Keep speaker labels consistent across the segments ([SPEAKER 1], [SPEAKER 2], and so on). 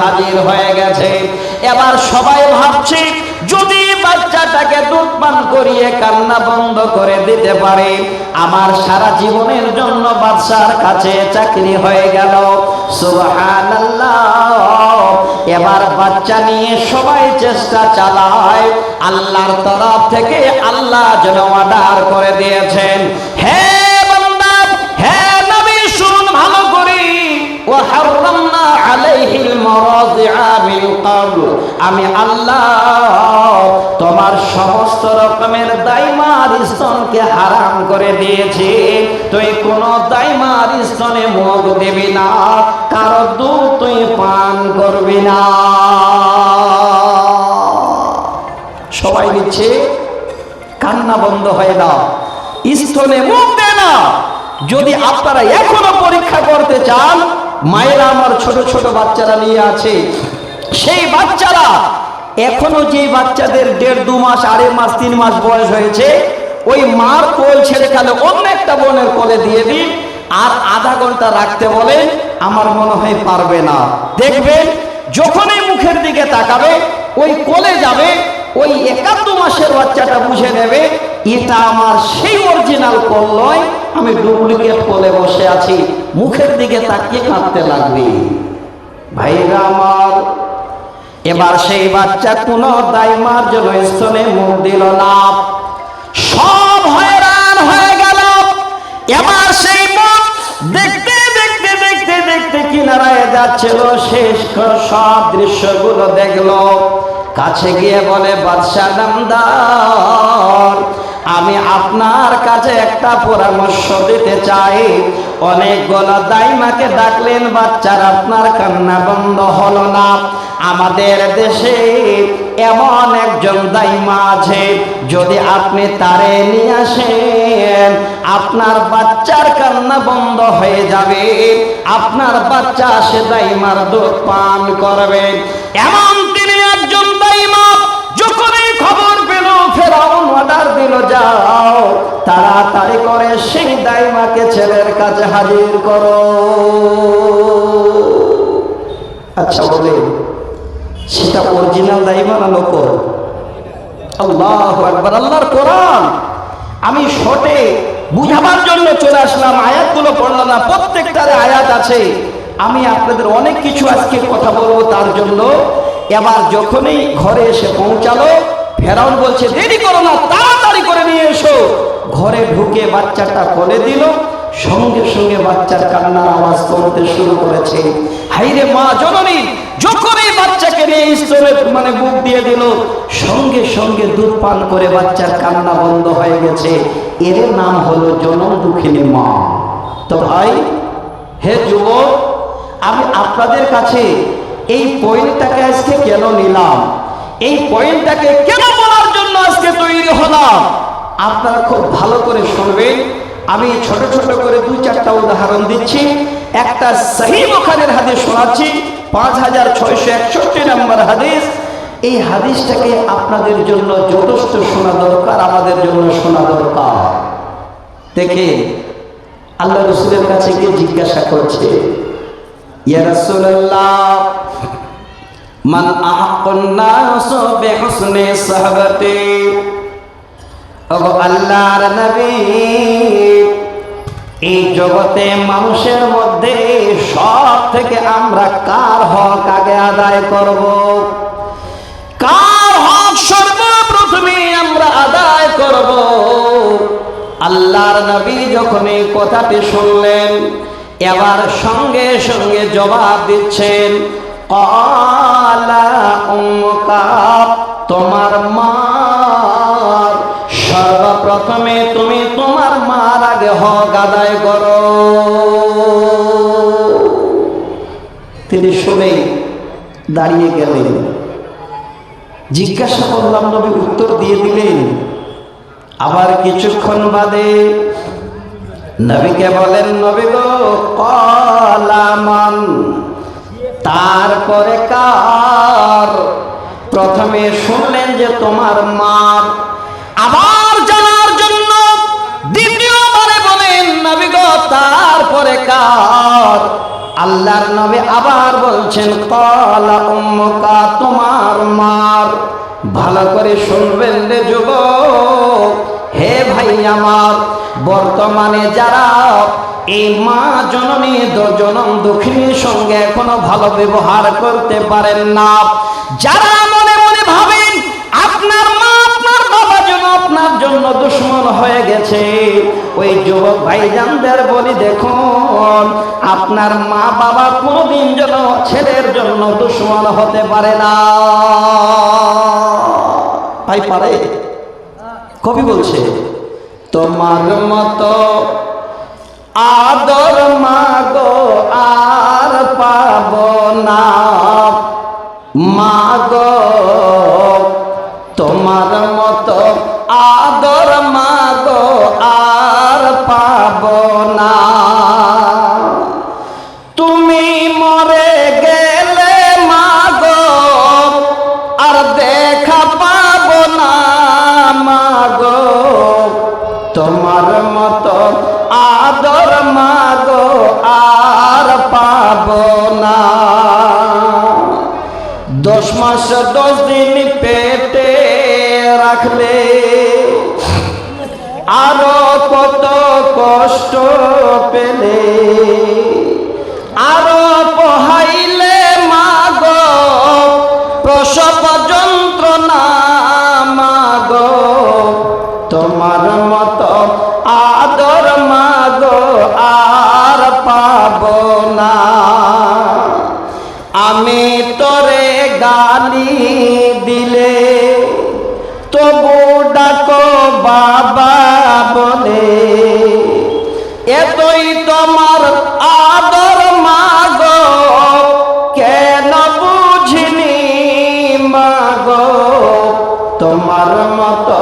[SPEAKER 1] হাজির হয়ে গেছে। এবার সবাই ভাবছে যদি বাচ্চাটাকে দুধ পান করিয়ে কান্না বন্ধ করে দিতে পারে, আমার সারা জীবনের জন্য বাদশার কাছে চাকরি হয়ে গেল। সুবহানাল্লাহ। এবার বাচ্চা নিয়ে সবাই চেষ্টা চালায়। আল্লাহর তরফ থেকে আল্লাহ যেন অর্ডার করে দিয়েছেন, হে বান্দা, হে নবী, শুনুন ভালো করে, ওয়া হারামনা আলাইহিল মারাযিআ মিন ক্বাবল, আমি আল্লাহ তোমার সমস্ত রকমের দাইমার স্তনকে হারাম করে দিয়েছি। তুই কোন দাইমার স্তনে মুখ দিবি না, কারো দুধ তুই পান করবি না। সবাই নিচ্ছে, কান্না বন্ধ হয় না, স্তনে মুখ দেয় না। যদি আপনারা এখনো পরীক্ষা করতে চান, মায়েরা আমার ছোট ছোট বাচ্চারা নিয়ে আছে, সেই বাচ্চারা এখনো যে বাচ্চাদের 1.5-2 মাস, 2.5 মাস, 3 মাস বয়স হয়েছে, ওই মার কোল ছেড়ে গেলে অন্য একটা বোনের কোলে দিয়ে দিন, আর আধা ঘন্টা রাখতে বলেন, আমার মনে হয় পারবে না। দেখবেন যখনই মুখের দিকে তাকাবে, ওই কোলে যাবে, ওই 1-2 মাসের বাচ্চাটা বুঝে নেবে এটা আমার সেই অরিজিনাল কোল নয়, আমি ডুপ্লিকেট কোলে বসে আছি। মুখের দিকে তাকিয়ে কাঁদতে লাগবে। ভাইরা আমার, এবার সেই বাচ্চা কোন দাইমার জন্য স্তনে মুখ দিল না, সব হয়রান হয়ে গেল। এবার সেই মুখ দেখতে দেখতে দেখতে দেখতে কিনারায় যাচ্ছিল, শেষ সব দৃশ্যগুলো দেখলো। কাছে গিয়ে বলে, বাদশাহ নামদার, আমি আপনার কাছে একটা পরামর্শ দিতে চাই। অনেকগুলো দাইমাকে ডাকলেন, বাচ্চার আপনার কান্না বন্ধ হলো না। আমাদের দেশে এমন একজন দাইমা আছে, যদি আপনি তারে নিয়ে আসেন, আপনার বাচ্চার কান্না বন্ধ হয়ে যাবে, আপনার বাচ্চা সে দাইমার দুধ পান করবে। এমন তিনি একজন দাইমা। যখন এই খবর পেল, ফেরাউন অর্ডার দিল, যাও তাড়াতাড়ি করে সেই দাইমাকে ছেলের কাছে হাজির করো। আচ্ছা বলে, সেটা অরিজিনাল দাইমা না নকল? আল্লাহু আকবার। আল্লাহর কোরআন আমি শর্টে বুঝাবার জন্য চলে আসলাম, আয়াতগুলো পড়লাম না, প্রত্যেকটারে আয়াত আছে। আমি আপনাদের অনেক কিছু আজকে কথা বলবো তার জন্য। এবার যখনই ঘরে এসে পৌঁছালো, ফেরাউন বলছে, দেরি করো না, তাড়াতাড়ি করে নিয়ে এসো। ঘরে ঢুকে বাচ্চাটা কোলে দিল, সঙ্গে সঙ্গে বাচ্চার কান্নার আওয়াজ করতে শুরু করেছে। হাইরে মা জননী, যখন এই বাচ্চাকে নিয়ে স্তনে বুক দিয়ে দিল, সঙ্গে সঙ্গে দুধ পান করে বাচ্চার কান্না বন্ধ হয়ে গেছে। এর নাম হলো জনম দুঃখিনী মা। তো ভাই, হে যুবক, আমি আপনাদের কাছে এই পয়েন্টটাকে আজকে কেন নিলাম, এই পয়েন্টটাকে কেন বলার জন্য আজকে তৈরি হলাম, আপনারা খুব ভালো করে শুনবেন। আমি ছোট ছোট করে 2-4টা উদাহরণ দিচ্ছি। একটা সহিহ বুখারীর হাদিস শোনাচ্ছি, 5661 নম্বর হাদিস। এই হাদিসটাকে আপনাদের জন্য যথেষ্ট শোনা দরকার, আমাদের জন্য শোনা দরকার। দেখে আল্লাহ রাসূলের কাছে গিয়ে জিজ্ঞাসা করছে, ইয়া রাসূলুল্লাহ, মান আহাক্কুন নাস বিহুসনি সাহবাতি। ওগো আল্লাহর নবী, এই জগতে মানুষের মধ্যে সব থেকে আমরা কার হক আগে আদায় করব, কার হক সর্বপ্রথমে আমরা আদায় করব? আল্লাহর নবী যখন এই কথাটি শুনলেন, এবার সঙ্গে সঙ্গে জবাব দিচ্ছেন, ক্বালা উম্মুকা, তোমার মা। সর্বপ্রথমে তুমি তোমার মার আগে হক আদায় করো। তিনি শুনে দাঁড়িয়ে গেলেন। জিজ্ঞাসা করলাম, নবী উত্তর দিয়ে দিলেন। আবার কিছুক্ষণ বাদে নবীকে বলেন, নবী গো, ক্বালা মান, তারপরে কার? প্রথমে শুনলেন যে তোমার মা, আবার জানার জন্য দ্বিতীয়বারে বলেন, নবী গো, তারপরে কার? আল্লাহর নবী আবার বলছেন ক্বালা উম্মুকা, তোমার মার। ভালো করে শুনবেন রে যুবক, হে ভাই আমার, বর্তমানে যারা এই মা জননী জনম দুঃখিনীর সঙ্গে এখনো ভালো ব্যবহার করতে পারেন না, যারা মনে মনে ভাবেন আপনার মা আপনার বাবা যেন আপনার জন্য দুশ্মন হয়ে গেছে, ওই যুবক ভাইজানদের বলি দেখুন, আপনার মা বাবা কোনোদিন যেন ছেলের জন্য দুশ্মন হতে পারে না। ভাই পারে? কবি বলছে তোমার মতো আদর মাগো আর পাব না, মাগো তোমার মতো আদর মাগো আর পাব না, তুমি মরে গেলে মাগো আর দেখা পাব না, মাগো তোমার মতো আদর মাগো আর পাব না। 10 মাস 10 দিন পেটে রাখলে আরো কত কষ্ট পেলে, আরো পোহাইলে মাগো প্রসব যন্ত্রণা, মাগো তোমার মতো আদর মাগো আর পাব না। আমি তোরে গালি দিলে তবু ডাকো বাবা বলে, এতই তোমার আদর মাগো কেন বুঝিনি, মাগো তোমার মতো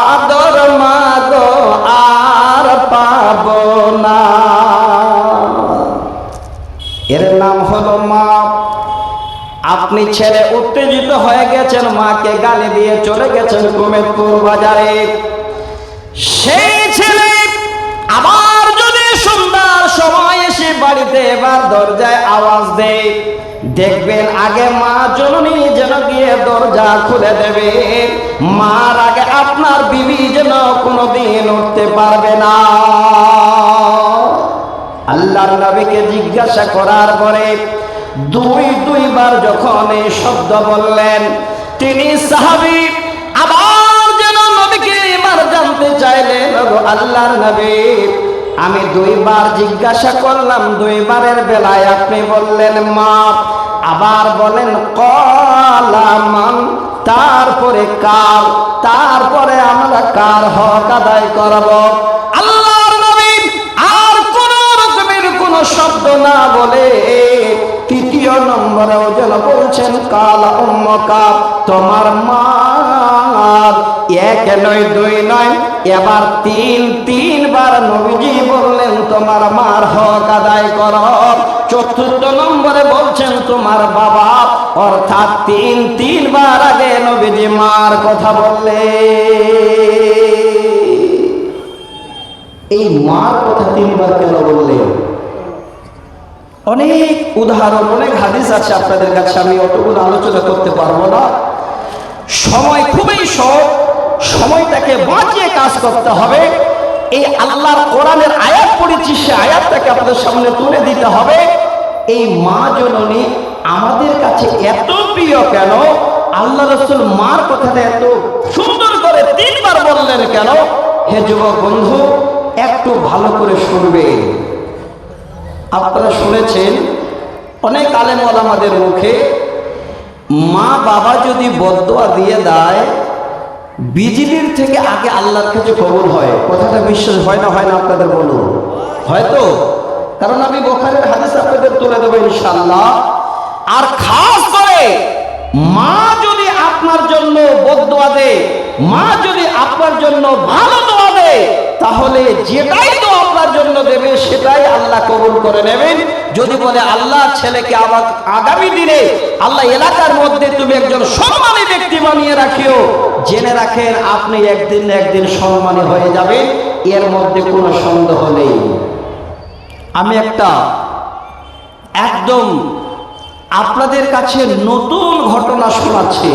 [SPEAKER 1] আদর মাগো আর পাব না। এর নাম হলো মা। আপনি ছেলে উত্তেজিত হয়ে গেছেন, মাকে গালি দিয়ে চলে গেছেন কুমেদপুর বাজারে, সেই ছেলে আবার যদি সন্ধ্যার সময় এসে বাড়িতে এবার দরজায় আওয়াজ দেয়, দেখবেন আগে মা জননী যেন গিয়ে দরজা খুলে দেবে, মার আগে আপনার বিবি যেন কোনোদিন উঠতে পারবে না। আল্লাহর নবীকে জিজ্ঞাসা করার পরে দুইবার যখন এই শব্দ বললেন, তিনি সাহাবী আবার যেন নবীকে এবার জানতে চাইলেন, আল্লাহর নবী আমি 2 বার জিজ্ঞাসা করলাম, 2 বারের বেলায় আপনি বললেন মা, আবার বলেন কলামান, তারপরে কার, তারপরে আমরা কার হক আদায় করব। আল্লাহর নবী আর কোন রকমের কোন শব্দ না বলে 3য় নম্বরেও যেন বলছেন কালা উম্মুকা, তোমার মা। 1 নয় 2 নয়, এবার 3 বার নবীজি বললেন তোমার মার হক আদায় করো। 4র্থ নম্বরে বলছেন তোমার বাবা, অর্থাৎ 3 বার আগে নবীজি মার কথা বললে। এই মার কথা 3 বার কেন বললেন? অনেক উদাহরণ, অনেক হাদিস আছে আপনাদের কাছে, আমি অতগুলো আলোচনা করতে পারবো না, সময় খুবই শর্ট, সময়টাকে বাঁচিয়ে কাজ করতে হবে। এই আল্লাহর কোরআনের আয়াত পড়েছি, সে আয়াতটাকে আপনাদের সামনে তুলে দিতে হবে। এই মা জননী আমাদের কাছে এত প্রিয় কেন? আল্লাহ রাসূল মার কথাটা এত সুন্দর করে 3 বার বললেন কেন? হে যুবক বন্ধু, একটু ভালো করে শুনবেন। আপনারা শুনেছেন অনেক আলেম ওলামাদের মুখে, মা বাবা যদি বদদোয়া দিয়ে দেয়, বিজলির থেকে আগে আল্লাহর কাছে কবুল হয়। কথাটা বিশ্বাস হয় না? হয় না? আপনাদের বলুন। হয়তো, কারণ আমি বুখারীর হাদিস আপনাদের তুলে দেবো ইনশাআল্লাহ। আর খাস করে মা যদি আপনার জন্য বদদোয়া দেয়, মা যদি আপনার জন্য ভালো দোয়া দেয়, তাহলে যেটাই তো আপনার জন্য দেবে সেটাই আল্লাহ কবুল করে নেবেন। যদি বলে আল্লাহ ছেলেকে আমার আগামী দিনে আল্লাহ এলাকার মধ্যে তুমি একজন সম্মানী ব্যক্তি বানিয়ে রাখিও, জেনে রাখেন আপনি একদিন না একদিন সম্মানী হয়ে যাবেন, এর মধ্যে কোনো সন্দেহ নেই। আমি একটা একদম আপনাদের কাছে নতুন ঘটনা শোনাচ্ছে।